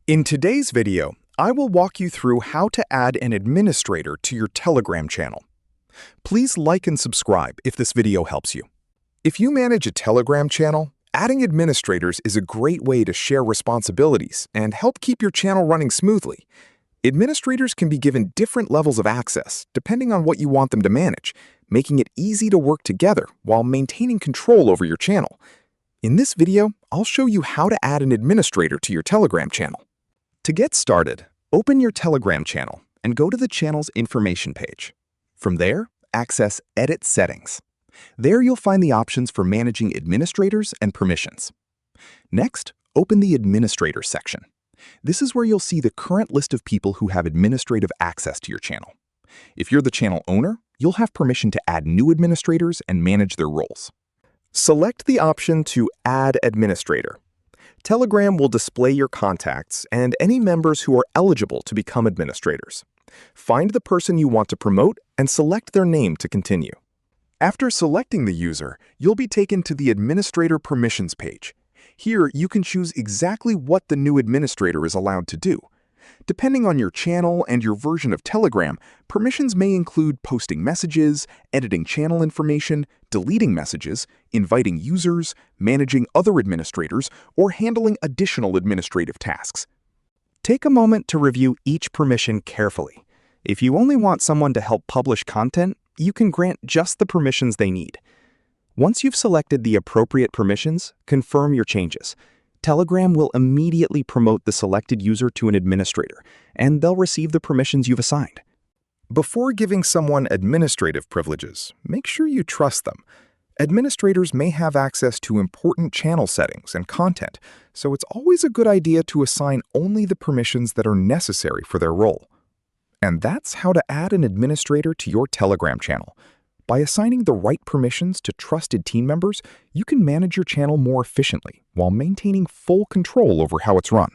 In today's video, I will walk you through how to add an administrator to your Telegram channel. Please like and subscribe if this video helps you. If you manage a Telegram channel, adding administrators is a great way to share responsibilities and help keep your channel running smoothly. Administrators can be given different levels of access depending on what you want them to manage, making it easy to work together while maintaining control over your channel. In this video, I'll show you how to add an administrator to your Telegram channel. To get started, open your Telegram channel and go to the channel's information page. From there, access Edit Settings. There you'll find the options for managing administrators and permissions. Next, open the Administrator section. This is where you'll see the current list of people who have administrative access to your channel. If you're the channel owner, you'll have permission to add new administrators and manage their roles. Select the option to Add Administrator. Telegram will display your contacts and any members who are eligible to become administrators. Find the person you want to promote and select their name to continue. After selecting the user, you'll be taken to the Administrator Permissions page. Here, you can choose exactly what the new administrator is allowed to do. Depending on your channel and your version of Telegram, permissions may include posting messages, editing channel information, deleting messages, inviting users, managing other administrators, or handling additional administrative tasks. Take a moment to review each permission carefully. If you only want someone to help publish content, you can grant just the permissions they need. Once you've selected the appropriate permissions, confirm your changes. Telegram will immediately promote the selected user to an administrator, and they'll receive the permissions you've assigned. Before giving someone administrative privileges, make sure you trust them. Administrators may have access to important channel settings and content, so it's always a good idea to assign only the permissions that are necessary for their role. And that's how to add an administrator to your Telegram channel. By assigning the right permissions to trusted team members, you can manage your channel more efficiently while maintaining full control over how it's run.